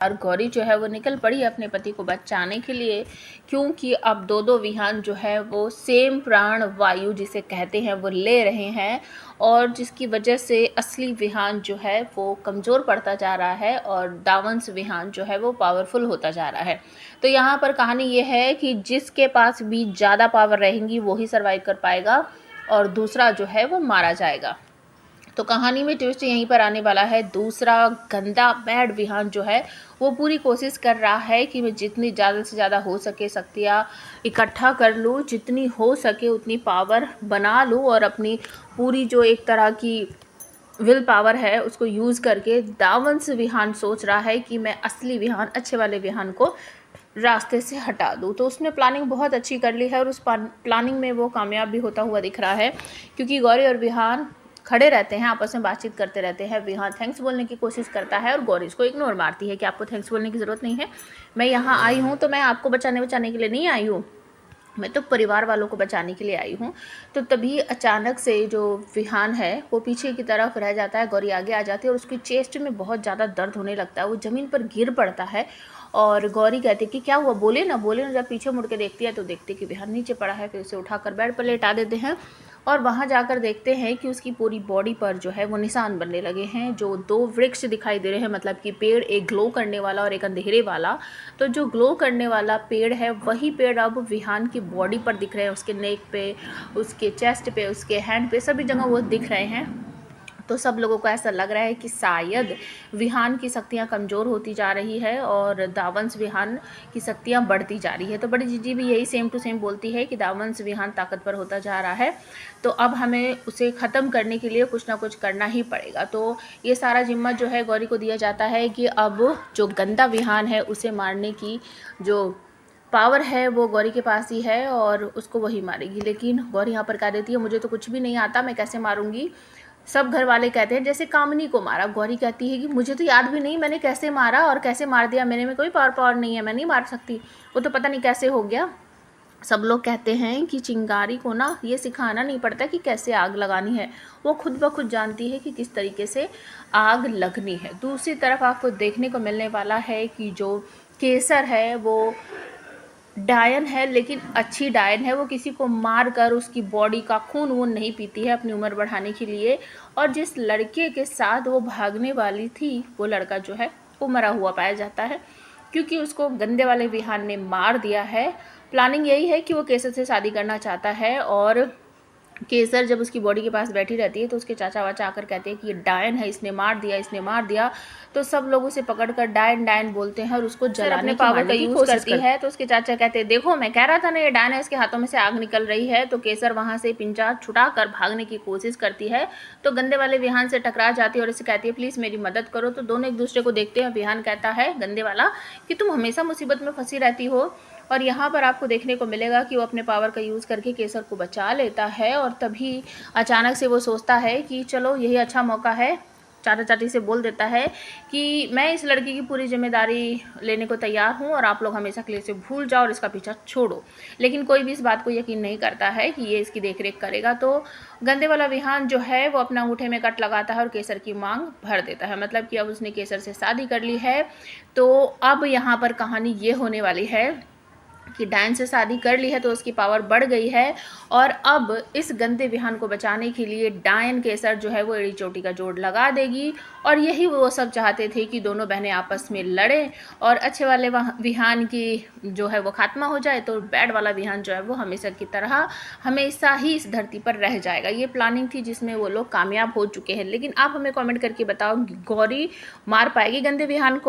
और गौरी जो है वो निकल पड़ी अपने पति को बचाने के लिए, क्योंकि अब दो विहान जो है वो सेम प्राण वायु जिसे कहते हैं वो ले रहे हैं, और जिसकी वजह से असली विहान जो है वो कमज़ोर पड़ता जा रहा है और दावंस विहान जो है वो पावरफुल होता जा रहा है। तो यहाँ पर कहानी ये है कि जिसके पास भी ज़्यादा पावर रहेंगी वो ही सर्वाइव कर पाएगा और दूसरा जो है वो मारा जाएगा। तो कहानी में ट्विस्ट यहीं पर आने वाला है। दूसरा गंदा बैड विहान जो है वो पूरी कोशिश कर रहा है कि मैं जितनी ज़्यादा से ज़्यादा हो सके शक्तियाँ इकट्ठा कर लूँ, जितनी हो सके उतनी पावर बना लूँ और अपनी पूरी जो एक तरह की विल पावर है उसको यूज़ करके दावंस विहान सोच रहा है कि मैं असली विहान, अच्छे वाले विहान को रास्ते से हटा दूँ। तो उसने प्लानिंग बहुत अच्छी कर ली है और उस प्लानिंग में वो कामयाब भी होता हुआ दिख रहा है, क्योंकि गौरी और विहान खड़े रहते हैं, आपस में बातचीत करते रहते हैं। विहान थैंक्स बोलने की कोशिश करता है और गौरी इसको इग्नोर मारती है कि आपको थैंक्स बोलने की ज़रूरत नहीं है, मैं यहाँ आई हूँ तो मैं आपको बचाने के लिए नहीं आई हूँ, मैं तो परिवार वालों को बचाने के लिए आई हूँ। तो तभी अचानक से जो विहान है वो पीछे की तरफ रह जाता है, गौरी आगे आ जाती है और उसकी चेस्ट में बहुत ज़्यादा दर्द होने लगता है, वो ज़मीन पर गिर पड़ता है और गौरी कहती है कि क्या हुआ, बोले ना बोले ना। जब पीछे मुड़ के देखती है तो देखती है कि विहान नीचे पड़ा है। फिर उसे उठाकर बेड पर लेटा देते हैं और वहाँ जाकर देखते हैं कि उसकी पूरी बॉडी पर जो है वो निशान बनने लगे हैं। जो दो वृक्ष दिखाई दे रहे हैं, मतलब कि पेड़, एक ग्लो करने वाला और एक अंधेरे वाला। तो जो ग्लो करने वाला पेड़ है वही पेड़ अब विहान की बॉडी पर दिख रहे हैं, उसके नेक पे, उसके चेस्ट पे, उसके हैंड पे, सभी जगह वो दिख रहे हैं। तो सब लोगों को ऐसा लग रहा है कि शायद विहान की शक्तियाँ कमज़ोर होती जा रही है और दावंस विहान की शक्तियाँ बढ़ती जा रही है। तो बड़ी जीजी भी यही सेम टू सेम बोलती है कि दावंस विहान ताकतवर होता जा रहा है, तो अब हमें उसे ख़त्म करने के लिए कुछ ना कुछ करना ही पड़ेगा। तो ये सारा जिम्मा जो है गौरी को दिया जाता है कि अब जो गंदा विहान है उसे मारने की जो पावर है वो गौरी के पास ही है और उसको वही मारेगी। लेकिन गौरी यहाँ पर कह देती है मुझे तो कुछ भी नहीं आता, मैं कैसे मारूंगी। सब घर वाले कहते हैं जैसे कामिनी को मारा। गौरी कहती है कि मुझे तो याद भी नहीं मैंने कैसे मारा और कैसे मार दिया, मेरे में कोई पावर नहीं है, मैं नहीं मार सकती, वो तो पता नहीं कैसे हो गया। सब लोग कहते हैं कि चिंगारी को ना ये सिखाना नहीं पड़ता कि कैसे आग लगानी है, वो खुद ब खुद जानती है कि किस तरीके से आग लगनी है। दूसरी तरफ आपको देखने को मिलने वाला है कि जो केसर है वो डायन है, लेकिन अच्छी डायन है। वो किसी को मार कर उसकी बॉडी का खून वून नहीं पीती है अपनी उम्र बढ़ाने के लिए। और जिस लड़के के साथ वो भागने वाली थी वो लड़का जो है वो मरा हुआ पाया जाता है, क्योंकि उसको गंदे वाले विहान ने मार दिया है। प्लानिंग यही है कि वो केसर से शादी करना चाहता है और केसर जब उसकी बॉडी के पास बैठी रहती है तो उसके चाचा वाचा आकर कहते हैं कि ये डायन है, इसने मार दिया, इसने मार दिया। तो सब लोग उसे पकड़कर डायन डायन बोलते हैं और उसको जलाने पावर का यूज़ करती है। तो उसके चाचा कहते हैं देखो मैं कह रहा था ना ये डायन है, इसके हाथों में से आग निकल रही है। तो केसर वहाँ से पिंजा छुटा कर भागने की कोशिश करती है तो गंदे वाले विहान से टकरा जाती है और इसे कहती है प्लीज़ मेरी मदद करो। तो दोनों एक दूसरे को देखते हैं। विहान कहता है गंदे वाला कि तुम हमेशा मुसीबत में फंसी रहती हो। और यहाँ पर आपको देखने को मिलेगा कि वो अपने पावर का यूज़ करके केसर को बचा लेता है और तभी अचानक से वो सोचता है कि चलो यही अच्छा मौका है। चाचा चाची से बोल देता है कि मैं इस लड़की की पूरी जिम्मेदारी लेने को तैयार हूँ और आप लोग हमेशा के लिए इसे भूल जाओ और इसका पीछा छोड़ो। लेकिन कोई भी इस बात को यकीन नहीं करता है कि ये इसकी देखरेख करेगा। तो गंदे वाला विहान जो है वो अपना अंगूठे में कट लगाता है और केसर की मांग भर देता है, मतलब कि अब उसने केसर से शादी कर ली है। तो अब यहाँ पर कहानी ये होने वाली है कि डायन से शादी कर ली है तो उसकी पावर बढ़ गई है और अब इस गंदे विहान को बचाने के लिए डायन केसर जो है वो एड़ी चोटी का जोड़ लगा देगी। और यही वो सब चाहते थे कि दोनों बहनें आपस में लड़ें और अच्छे वाले विहान की जो है वो खात्मा हो जाए, तो बैड वाला विहान जो है वो हमेशा की तरह हमेशा ही इस धरती पर रह जाएगा। ये प्लानिंग थी जिसमें वो लोग कामयाब हो चुके हैं। लेकिन आप हमें कॉमेंट करके बताओ गौरी मार पाएगी गंदे विहान को?